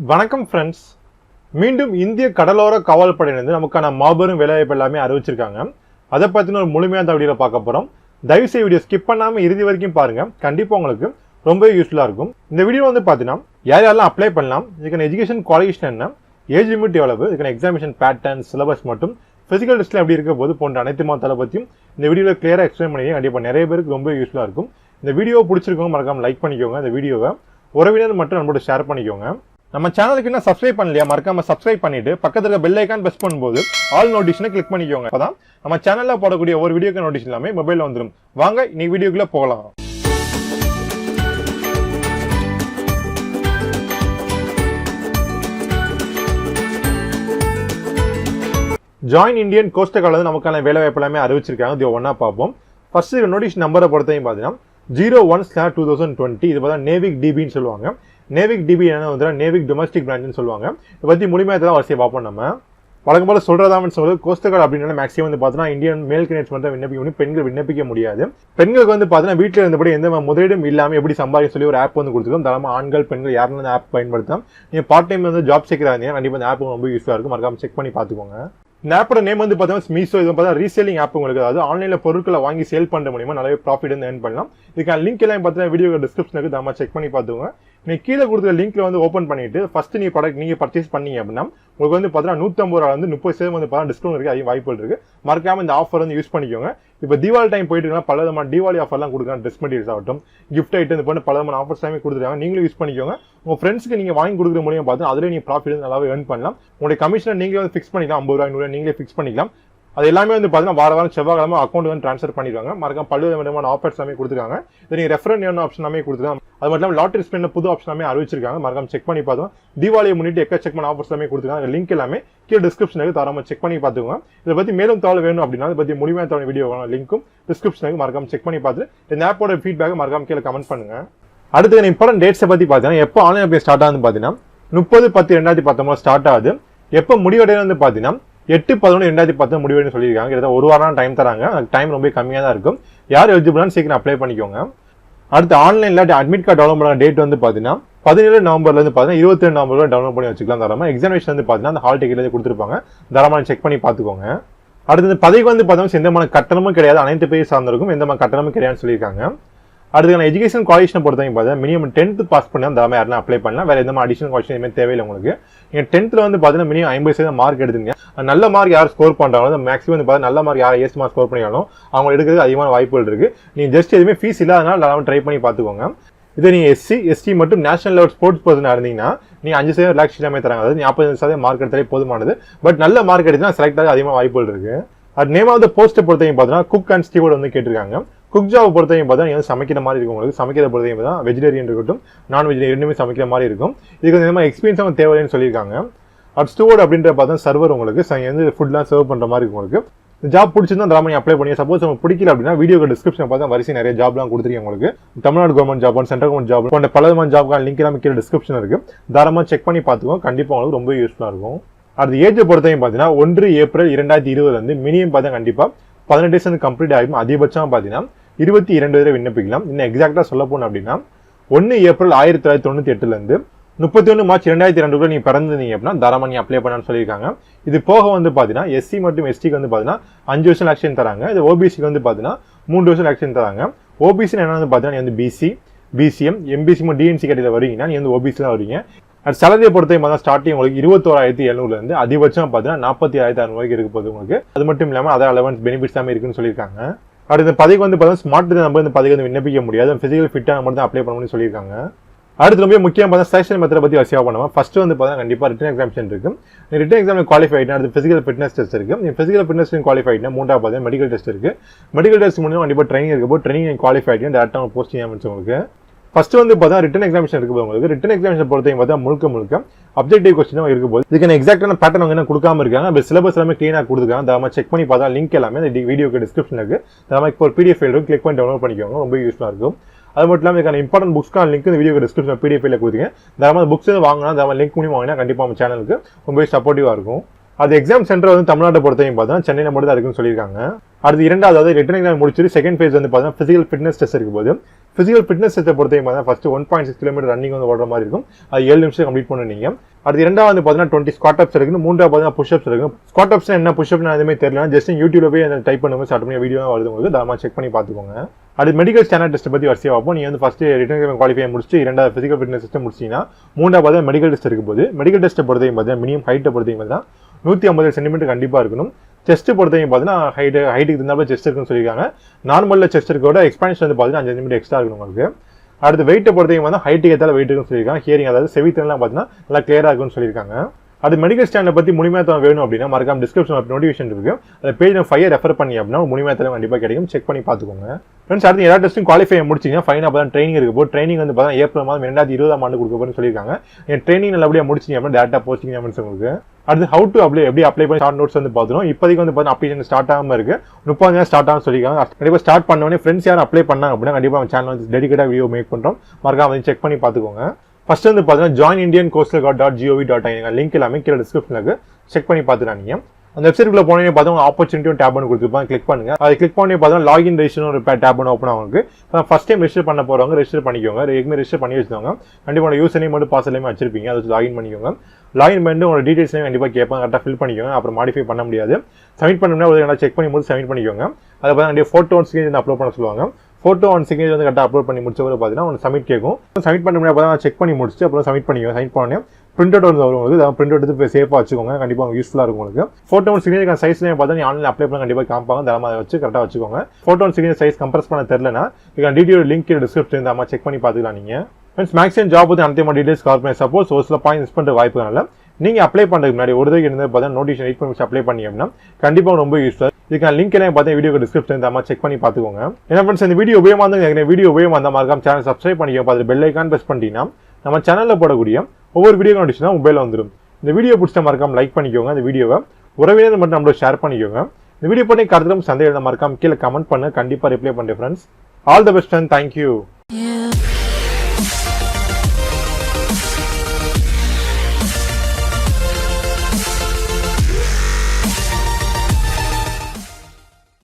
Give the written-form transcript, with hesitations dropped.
வணக்கம் ஃப்ரெண்ட்ஸ். மீண்டும் இந்திய கடலோர காவல் படையிலிருந்து நமக்கான மாபெரும் வேலைவாய்ப்பு எல்லாமே அறிவிச்சிருக்காங்க. அதை பற்றின ஒரு முழுமையான வீடியோவில் பார்க்க போகிறோம். தயவுசெய்து வீடியோ ஸ்கிப் பண்ணாமல் இறுதி வரைக்கும் பாருங்கள். கண்டிப்பாக உங்களுக்கு ரொம்பவே யூஸ்ஃபுல்லாக இருக்கும். இந்த வீடியோ பார்த்தீங்கன்னா யார் யாரெல்லாம் அப்ளை பண்ணலாம், இதுக்கான எஜுகேஷன் குவாலிஃபிகேஷன் என்ன, ஏஜ் லிமிட் எவ்வளவு, இதுக்கான எக்ஸாமினேஷன் பேட்டர்ன், சிலபஸ் மற்றும் ஃபிசிக்கல் டெஸ்ட்டில் எப்படி இருக்க போது போன்ற அனைத்து மாதத்தை பற்றியும் இந்த வீடியோவில் கிளியராக எக்ஸ்பிளைன் பண்ணி கண்டிப்பாக நிறைய பேருக்கு ரொம்ப யூஸ்ஃபுல்லாக இருக்கும். இந்த வீடியோ பிடிச்சிருக்கவங்க மறக்காம லைக் பண்ணிக்கோங்க. இந்த வீடியோவை உறவினர் மற்றும் நம்மளோட ஷேர் பண்ணிக்கோங்க. நம்ம சேனலுக்கு என்ன சப்ஸ்கிரைப் பண்ணலையா, மறக்காம சப்ஸ்கிரைப் பண்ணிட்டு பக்கத்துல இருக்க பெல் ஐகான் பிரஸ் பண்ணும்போது ஆல் நோட்டிஃபிகேஷனை கிளிக் பண்ணிக்கோங்க. அப்பதான் நம்ம சேனல்ல போடக்கூடிய ஒரு வீடியோக்கு நோட்டிஃபிகேஷன் எல்லாமே மொபைல்ல வந்துடும். வாங்க இன்னைக்கு வீடியோக்குள்ள போகலாம். ஜாயின் இந்தியன் கோஸ்ட் கார்டு நமக்கான வேலை வாய்ப்பு எல்லாமே அறிவிச்சிருக்காங்க. இது ஒன்னா பார்ப்போம். ஃபர்ஸ்ட் நோட்டிஃபிகேஷன் நம்பரை பொறுத்தையும் பார்த்தீங்கன்னா 01/2020. இது பார்த்தா நேவிக் டிபின்னு சொல்லுவாங்க. நேவிக் டிபி என்ன நேவிக் டொமஸ்டிக் பிரான்ச்னு சொல்லுவாங்க. இதை பற்றி முழுமையாக தான் வரிசையை பார்ப்போம். நம்ம வழக்கம் போல சொல்றதான்னு சொல்றது கோஸ்ட் கார்டு அப்படின்னா மேக்ஸிமம் பார்த்தீங்கன்னா இந்தியன் மேல் கேண்டிடேட்ஸ் மட்டும் விண்ணப்பிக்க முடியும், பெண்கள் விண்ணப்பிக்க முடியாது. பெண்களுக்கு பார்த்தீங்கன்னா வீட்டில் இருந்தபடி எந்த முதலீடும் இல்லாமல் எப்படி சம்பாதிக்க சொல்லி ஒரு ஆப் கொடுத்துருக்கோம். தரமாக ஆண்கள் பெண்கள் யாரும் அந்த ஆப் பயன்படுத்தலாம். நீங்கள் பார்ட் டைம் ஜாப் சேர்க்கிறாங்க, கண்டிப்பாக இந்த ஆப் ரொம்ப யூஸ்ஃபுல்லாக இருக்கும். மறக்காம செக் பண்ணி பார்த்துக்கோங்க. இந்த ஆப்போட நேம் பார்த்தீங்கன்னா மீஷோ. இது பார்த்தா ரீசேலிங் ஆப். உங்களுக்கு அதாவது ஆன்லைனில் பொருட்களை வாங்கி சேல் பண்ணுற மூலியமா நிறைய ப்ராஃபிட் ஏர்ன் பண்ணலாம். இதுக்கான லிங்க் எல்லாம் பார்த்தீங்கன்னா வீடியோ டிஸ்கிரிப்ஷனுக்கு நம்ம செக் பண்ணி பார்த்துக்கோங்க. நீங்க கீழே கொடுக்குற லிங்க்ல ஓப்பன் பண்ணிட்டு ஃபர்ஸ்ட் நீ ப்ராடக்ட் நீங்க பர்ச்சேஸ் பண்ணீங்க அப்படின்னா உங்களுக்கு பார்த்தீங்கன்னா 150 ரூபா 30% டிஸ்கவுண்ட் இருக்கு. அதிக வாய்ப்புகள் இருக்கு. மறக்காம இந்த ஆஃபர் யூஸ் பண்ணிக்கோங்க. இப்போ தீபாவளி டைம் போயிட்டு இருக்கா, பல விதமான தீபாவளி ஆஃபர்லாம் கொடுக்குறாங்க. ட்ரெஸ் மெட்டீரியல்ஸ் ஆகட்டும், கிஃப்ட் ஐட்டம், இந்த பண்ண பல விதமான ஆஃபர்ஸ் எல்லாமே கொடுத்துருக்காங்க. நீங்களும் யூஸ் பண்ணிக்கோங்க. உங்க ஃப்ரெண்ட்ஸ்க்கு நீங்க வாங்கி கொடுக்குற மூலியம் பார்த்து அதுல நீங்க ப்ராஃபிட் நல்லாவே ஏர்ன் பண்ணலாம். உங்களுடைய கமிஷனை நீங்களே ஃபிக்ஸ் பண்ணிக்கலாம். 50 ரூபாய் 100 நீங்களே ஃபிக்ஸ் பண்ணிக்கலாம். அது எல்லாமே பார்த்தீங்கன்னா வாரம் செவ்வாய்க்கிழமை அக்கௌண்ட் ட்ரான்ஸ்ஃபர் பண்ணிடுவாங்க. மறக்காம பல்வேறு விதமான ஆஃபர்ஸ் எல்லாமே கொடுத்துருக்காங்க. இதை நீங்க ரெஃபரல் ஆப்ஷன் எல்லாமே கொடுத்துருக்காங்க. அது மட்டும் இல்லாமல் லாட்டரி ஸ்பெண்ட் புது ஆப்ஷன் எல்லாமே அறிவிச்சிருக்காங்க. மறக்காம செக் பண்ணி பார்த்தோம். தீபாவளியை முன்னிட்டு எக்கச்சக்கமான ஆஃபர்ஸ் எல்லாமே கொடுத்துருக்காங்க. லிங்க் எல்லாமே கீழே டிஸ்கிரிப்ஷனுக்கு தரமா செக் பண்ணி பார்த்துக்கோங்க. இதை பத்தி மேலும் தகவல் வேணும் அப்படின்னா அதை பத்தி முழுமையான தகவல் வீடியோ லிங்க்கும் டிஸ்கிரிப்ஷனுக்கு மறக்காம செக் பண்ணி பார்த்துட்டு இந்த ஆப்போட ஃபீட்பேக் மறக்காம கீழே கமெண்ட் பண்ணுங்க. அடுத்து இம்பார்ட்டன்ட் டேட்ஸை பத்தி பார்த்தீங்கன்னா எப்போ ஆன்லைன் அப்ளை ஸ்டார்ட் ஆகுதுன்னு பார்த்தீங்கன்னா 30/10/2019 ஸ்டார்ட் ஆகுது. எப்போ முடிவடைந்து பார்த்தீங்கன்னா 8/11/2019 முடிவுன்னு சொல்லியிருக்காங்க. கிட்ட ஒரு வாரம் டைம் தராங்க. டைம் ரொம்ப கம்மியாக தான் இருக்கும். யார் எலிஜிபிளானு சீக்கிரம் அப்ளை பண்ணிக்கோங்க. அடுத்து ஆன்லைன்ல அட்மிட் கார்டு டவுன்லோட் பண்ண டேட் பார்த்தீங்கன்னா 17 நவம்பர்ல இருந்து 22 நவம்பர் டவுன்லோட் பண்ணி வச்சுக்கலாம். தரமா எக்ஸாமினேஷன் பார்த்தீங்கன்னா அந்த ஹால் டிக்கெட் கொடுத்துருப்பாங்க. தரமா செக் பண்ணி பார்த்துக்கோங்க. அடுத்து பதவிக்கு பார்த்தீங்கன்னா எந்த மாதிரி கட்டணமும் கிடையாது, அனைத்து பேர் சார்ந்திருக்கும், எந்த மாதிரி கட்டணமும் கிடையாதுன்னு சொல்லியிருக்காங்க. அடுத்து எஜுகேஷன் குவாலிஃபிகேஷன் பொறுத்தவரைக்கும் பார்த்தீங்கன்னா மினிமம் 10th பாஸ் பண்ணி அந்த மாதிரி யாரும் அப்ளை பண்ணலாம். வேற எந்த மாதிரி அடிஷனல் குவாலிஃபிகேஷன் எதுவுமே தேவையில்லை. உங்களுக்கு நீங்க 10th பார்த்தீங்கன்னா மினிமம் 50% மார்க் எடுத்துங்க. நல்ல மார்க் யார் ஸ்கோர் பண்றாங்களோ மேக்ஸிமம் பார்த்தீங்கன்னா நல்ல மார்க் யார் ஏஸ் மார்க் ஸ்கோர் பண்ணியாலும் அவங்க எடுக்கிறது அதிகமான வாய்ப்புகள் இருக்கு. நீங்க ஜஸ்ட் எதுவுமே ஃபீஸ் இல்லாதனால ட்ரை பண்ணி பார்த்துக்கோங்க. இதே நீங்க SC ST மற்றும் நேஷனல் லெவல் ஸ்போர்ட்ஸ் பர்சனாக இருந்தீங்கன்னா நீங்க 5% ரிலாக்ஸ் எல்லாமே தராங்க. அதாவது 40% மார்க் எடுத்தாலே போதுமானது. பட் நல்ல மார்க் எடுத்தா செலக்ட் ஆக அதிகமாக வாய்ப்புகள் இருக்கு. அது நேம் ஆஃப் த போஸ்ட்டை பொறுத்தவரைக்கும் பார்த்தீங்கன்னா குக் அண்ட் ஸ்டீவர்ட் கேட்டிருக்காங்க. குக் ஜாப் பொறுத்தவரைக்கும் பார்த்தா நீங்க சமைக்கிற மாதிரி இருக்கும். உங்களுக்கு சமைக்கிறத பொறுத்தவரைக்கும் பார்த்தா வெஜிடேரியன் இருக்கட்டும் நான் வெஜிடேரியன் ரெண்டுமே சமைக்கிற மாதிரி இருக்கும். இதுக்கு இந்த மாதிரி எக்ஸ்பீரியன்ஸ் தேவைன்னு சொல்லியிருக்காங்க. அது ஸ்டூவர்ட் அப்படின்ற பார்த்தா சர்வர் உங்களுக்கு ஃபுட்லாம் சர்வ் பண்ற மாதிரி இருக்கும். உங்களுக்கு இந்த ஜாப் பிடிச்சிருந்தா தாராளமா அப்ளை பண்ணி. சப்போஸ் உங்களுக்கு பிடிக்கல அப்படின்னா வீடியோ டிஸ்கிரிப்ஷன் பார்த்தா வரிசை நிறைய ஜாப்லாம் கொடுத்துருக்கீங்க. உங்களுக்கு Tamil Nadu government job, central government job போன்ற பல விதமான ஜாப்க்கான லிங்க் எல்லாமே கீழே டிஸ்கிரிப்ஷன் இருக்கு. தாராளமா செக் பண்ணி பார்த்துக்கோங்க. கண்டிப்பா உங்களுக்கு ரொம்ப யூஸ்ஃபுல்லா இருக்கும். அது ஏஜ் பொறுத்தவரைக்கும் பார்த்தீங்கன்னா 1 ஏப்ரல் 2020 மினிமம் பார்த்தா கண்டிப்பா 18 டேஸ் கம்ப்ளீட் ஆகும். அதிகபட்சம் பார்த்தீங்கன்னா 22 வரை விண்ணப்பிக்கலாம். இன்னும் எக்ஸாக்டா சொல்ல போனோம் அப்படின்னா 1 ஏப்ரல் 1998 31 மார்ச் 2002 நீங்க பிறந்திருந்தீங்க அப்படின்னா தாராளமா நீங்க அப்ளை பண்ணான்னு சொல்லியிருக்காங்க. இது போக பாத்தீங்கன்னா SC மற்றும் STக்கு பாத்தீங்கன்னா 5 வருஷம் ஆக்ஷன் தராங்க. இது OBCக்கு பாத்தீங்கன்னா 3 வருஷம் ஆக்ஷன் தராங்க. OBC என்ன பாத்தீங்கன்னா நீ BC BCM MBC DNC கேட்டகரியில வரீங்கன்னா நீ OBC தான் வரீங்க. சேலரியை பொறுத்தவரைக்கும் ஸ்டார்டிங் உங்களுக்கு 21,700 அதிகபட்சம் பார்த்தீங்கன்னா 47,600 இருக்கு போகுது உங்களுக்கு. அது மட்டும் இல்லாமல் அதர் அலவன்ஸ் பெனிஃபிட்ஸ் எல்லாமே இருக்குன்னு சொல்லியிருக்காங்க. அடுத்த பதவிக்கு பார்த்தீங்கன்னா ஸ்மார்ட் நம்ம இந்த பதவிக்கு விண்ணப்பிக்க முடியாது. பிசிக்கல் ஃபிட்டாக மட்டும் தான் அப்ளை பண்ணணும்னு சொல்லியிருக்காங்க. அடுத்து ரொம்ப முக்கியம் பார்த்தா செலக்ஷன் மெத்தட் பற்றி வரிசையாக பண்ணுவோம். ஃபர்ஸ்ட் பார்த்தீங்கன்னா கண்டிப்பாக ரிட்டன் எக்ஸாமினேஷன் இருக்கு. ரிட்டன் எக்ஸாம் குவாலிஃபை ஆகிட்டா அடுத்து பிசிக்கல் ஃபிட்னஸ் டெஸ்ட் இருக்கு. பிசிக்கல் ஃபிட்னஸ் குவாலிஃபை ஆகிட்டா மூன்றாவது பார்த்தீங்கன்னா மெடிக்கல் டெஸ்ட் இருக்கு. மெடிக்கல் டெஸ்ட் முடிஞ்சா கண்டிப்பாக ட்ரைனிங் இருக்கு. ட்ரைனிங் குவாலிஃபை ஆகிட்டு டேரக்டாக போஸ்டிங் ஆரம்பிச்சு உங்களுக்கு. ஃபர்ஸ்ட் பார்த்தா ரிட்டன் எக்ஸாமினேஷன் இருக்கு. உங்களுக்கு ரிட்டன் எக்ஸாமினேஷன் பொறுத்தவரைக்கும் பார்த்தா முழுக்க அப்ஜெக்டிவ் கொஸ்டின் தான் இருக்கும் போது இதுக்கான எக்ஸாக்டான பேட்டர்ன் அவங்க என்ன கொடுக்காம இருக்காங்க. அப்படி சிலபஸ் எல்லாமே கிளீனாக கொடுத்துருக்காங்க. தாராளமாக செக் பண்ணி பார்த்தா லிங்க் எல்லாமே இந்த வீடியோக்கு டிஸ்கிரிப்ஷன் இருக்கு. தாராளமாக இப்போ ஒரு PDF ஃபைல் கிளிக் பண்ணி டவுன்லோட் பண்ணிக்கோங்க. ரொம்ப யூஸ்ஃபுல்லாக இருக்கும். அது மட்டும் இல்லாமல் இதுக்கான இம்பார்ட்டன்ட் புக்ஸ்க்கான லிங்க் இந்த வீடியோ டிஸ்கிரிப்ஷன் PDF ஃபைல கொடுத்தீங்க. தாராளமாக புக்ஸ் வாங்கினா தாராளமாக லிங்க் மூலியம் வாங்கினா கண்டிப்பாக நம்ம சேனலுக்கு ரொம்ப சப்போர்ட்டிவாக இருக்கும். அது எக்ஸாம் சென்டர் தமிழ்நாட்டை பொறுத்தவரைக்கும் பார்த்தா சென்னையில் மட்டும் தான் இருக்குன்னு சொல்லியிருக்காங்க. அடுத்து இரண்டாவது ரிட்டன் எக்ஸாம் முடிச்சுட்டு செகண்ட் ஃபேஸ் வந்து பார்த்தீங்கன்னா ஃபிசிக்கல் ஃபிட்னஸ் டெஸ்ட் இருக்கும் போது ஃபிசிக்கல் ஃபிட்னஸ் டெஸ்ட்டை பொறுத்தவரைக்கும் பார்த்தீங்கன்னா ஃபர்ஸ்ட் 1.6 கிலோமீட்டர் ரன்னிங் வந்து ஓடுற மாதிரி இருக்கும். அது 7 நிமிஷம் கம்ப்ளீட் பண்ணுவீங்க. அடுத்து இரண்டாவது பார்த்தீங்கன்னா 20 ஸ்குவாட் அப்ஸ் இருக்கு. மூன்றாவது பார்த்தீங்கன்னா புஷ் அப்ஸ் இருக்கு. ஸ்குவாட் அப்ஸ் என்ன புஷ் அப்னா எதுவுமே தெரியல, ஜஸ்ட் யூடியூப்ல போய் அந்த டைப் பண்ணும்போது ஸ்டார்ட் பண்ணி வீடியோ வருது உங்களுக்கு, தாராளமா செக் பண்ணி பார்த்துக்கோங்க. அடுத்து மெடிக்கல் ஸ்டாண்டர்ட் டெஸ்ட் பற்றி வரிசையாக பார்ப்போம். நீங்கள் வந்து ஃபர்ஸ்ட் ரிட்டன் எக்ஸாம் குவாலிஃபை முடிச்சுட்டு இரண்டாவது ஃபிசிக்கல் ஃபிட்னஸ் டெஸ்ட் முடிச்சிங்கன்னா மூன்றாவது மெடிக்கல் டெஸ்ட் இருக்கும் போது மெடிக்கல் டெஸ்ட்டை பொறுத்தவரைக்கும் பார்த்தீங்கன்னா மினிமம் ஹைட்டை பொறுத்தவரைக்கும் பார்த்தீங்கன்னா 150 சென்டிமீட்டர் கண்டிப்பாக இருக்கணும். செஸ்ட் பொறுத்தவரைக்கும் பார்த்தீங்கன்னா ஹைட்டுக்கு இருந்தாலும் செஸ்ட் இருக்குன்னு சொல்லியிருக்காங்க. நார்மலில் செஸ்ட் இருக்கோட எக்ஸ்பான்ஷன் வந்து பார்த்தீங்கன்னா 5 சென்டிமீட்டர் எக்ஸ்ட்ரா இருக்கணும் உங்களுக்கு. அடுத்து வெயிட்டை பொறுத்தவரைக்கும் பார்த்தா ஹைட்டுக்கு ஏற்றாலும் வெயிட் இருக்குன்னு சொல்லியிருக்காங்க. ஹியரிங் அதாவது செவித்திறன்லாம் பார்த்தீங்கன்னா நல்லா கிளியராக இருக்குன்னு சொல்லியிருக்காங்க. அது மெடிக்கல் ஸ்டாண்டை பற்றி முழுமையாக வேணும் அப்படின்னா மறக்காம டிஸ்கிரிப்ஷன் நோட்டிஃபிகேஷன் இருக்கு, அந்த பேஜ் 5 ரெஃபர் பண்ணி அப்படின்னா முழுமையாக கண்டிப்பாக கிடைக்கும், செக் பண்ணி பார்த்துக்கோங்க. ஃப்ரெண்ட்ஸ் அடுத்து எல்லா டெஸ்ட்டும் குவாலிஃபை முடிச்சிங்கன்னா ஃபைனாக பார்த்தா ட்ரைனிங் இருக்கு போது ட்ரைனிங் வந்து பார்த்தா ஏப்ரல் மாதம் 2020ஆம் ஆண்டு கொடுக்க போகிறேன்னு சொல்லியிருக்காங்க. ட்ரைனிங் நல்லபடியாக முடிச்சிங்க அப்படின்னா டேரக்டாக போஸ்டிங் அப்படின்னு உங்களுக்கு. அடுத்து ஹவு டு எப்படி அப்ளை பண்ணி ஷார்ட் நோட்ஸ் வந்து பார்த்துரும். இப்போதைக்கு வந்து பார்த்தா அப்ளிகேஷன் ஸ்டார்ட் ஆகாமல் இருக்கு, 30 ஸ்டார்ட் ஆகும் சொல்லியிருக்காங்க. கண்டிப்பாக ஸ்டார்ட் பண்ணோடனே ஃப்ரெண்ட்ஸ் யாரும் அப்ளை பண்ணாங்க அப்படின்னா கண்டிப்பாக நம்ம சேனல் வந்து டெடிகேட்டாக வீடியோ மேக் பண்ணுறோம், மறக்காம வந்து செக் பண்ணி பார்த்துக்கோங்க. ஃபர்ஸ்ட் வந்து பார்த்தீங்கன்னா joinindiancoastalguard.gov.in லிங்க் எல்லாமே கீழே டிஸ்கிரிப்ஷனுக்கு செக் பண்ணி பார்த்துறாங்க. அந்த வெப்சைட்குள்ள போனே பார்த்தா ஆப்பர்ச்சுனிட்டி டேப் ஒன்று கொடுத்துருப்பாங்க, கிளிக் பண்ணுங்க. அதை கிளிக் பண்ணி பார்த்தா லாகின் ரெஜிஸ்டர் ஒரு டேப் ஒன்று ஓப்பன் ஆகும். ஃபர்ஸ்ட் டைம் ரெஜிஸ்டர் பண்ண போறவங்க ரெஜிஸ்டர் பண்ணிக்கோங்க. ஏற்கனவே ரெஜிஸ்டர் பண்ணி வச்சுக்கோங்க. கண்டிப்பாக யூசர் நேம் மட்டும் பாஸ்வேர்ட் வச்சிருப்பீங்க, அதை லாகின் பண்ணிக்கோங்க. லாகின் பண்ணிட்டு உங்களோட டீடைல்ஸ் கண்டிப்பாக கேட்பாங்க, கரெக்டாக ஃபில் பண்ணிக்கோங்க. அப்புறம் மாடிஃபை பண்ண முடியாது. சப்மிட் பண்ணணும்னா ஒரு செக் பண்ணி முடிச்சு சப்மிட் பண்ணிக்கோங்க. அதை பார்த்தா ஃபோட்டோ ஒன் சிக்னேச்சர் அப்லோட் பண்ண சொல்லுவாங்க. ஃபோட்டோ ஒன் சிக்னேச்சர் வந்து கரெக்டாக அப்லோட் பண்ணி முடிச்ச பார்த்தீங்கன்னா உங்களுக்கு சப்மிட் கேட்கும். சப்மிட் பண்ண முடியாது செக் பண்ணி முடிச்சுட்டு அப்புறம் சப்மிட் பண்ணிக்கோங்க. சப்மிட் பண்ணி பிரிண்ட் அவுட் வந்து வரும் உங்களுக்கு, பிரிண்ட் அவுட் எடுத்து சேஃபாக வச்சுக்கோங்க, கண்டிப்பாக யூஸ்ஃபுல்லாக இருக்கும் உங்களுக்கு. ஃபோட்டோ ஒன் சிக்னேச்சர் சைஸ்லேயே பார்த்தா ஆன்லைன் அப்ளை பண்ண கண்டிப்பாக காமிப்பாங்க, தரமாக வச்சு கரெக்டாக வச்சுக்கோங்க. Photo one signature size compress பண்ண தெரியலனா இதுக்கான டீட்டெயில் லிங்க் டிஸ்கிரிப்ஷன் இந்த செக் பண்ணி பார்த்துக்கலாம். நீங்கள் ஃப்ரெண்ட்ஸ் மேக்ஸிமம் ஜாப் வந்து அனைத்து டீடைல்ஸ் கவர் பண்ணி சப்போஸ் ஒரு சில பாயிண்ட் மிஸ் பண்ணுற வாய்ப்புனால நீங்கள் அப்ளை பண்ணுறதுக்கு முன்னாடி ஒரு தடவை இருந்து பார்த்தா நோட்டிஃபிகேஷன் வெயிட் பண்ணி அப்ளை பண்ணி அப்படின்னா கண்டிப்பாக ரொம்ப யூஸ்ஃபுல். இதுக்கான லிங்க் எல்லாம் பார்த்தா வீடியோ டிஸ்கிரிப்ஷன் இந்த செக் பண்ணி பார்த்துக்கோங்க. ஏன்னா ஃப்ரெண்ட்ஸ் இந்த வீடியோ உபயோகமாக இருந்தால் வீடியோ உபயோகமாக இருந்தால் மறக்காம சேனல் சப்ஸ்கிரைப் பண்ணிக்கோ, பார்த்து பெல் ஐக்கான் ப்ரெஸ் பண்ணிட்டீங்கன்னா நம்ம சேனலில் போடக்கூடிய ஒவ்வொரு வீடியோ நோட்டிஃபிகேஷன் மொபைலில் வந்துடும். இந்த வீடியோ பிடிச்சா மறக்காம லைக் பண்ணிக்கோங்க. இந்த வீடியோவை உறவினர் மட்டும் நம்மளோட ஷேர் பண்ணிக்கோங்க. இந்த வீடியோ பண்ணி கருத்தும் சந்தேகம் மறக்காம கீழே கமெண்ட் பண்ண, கண்டிப்பாக ரிப்ளை பண்ணுறேன் friends. All the best and thank you.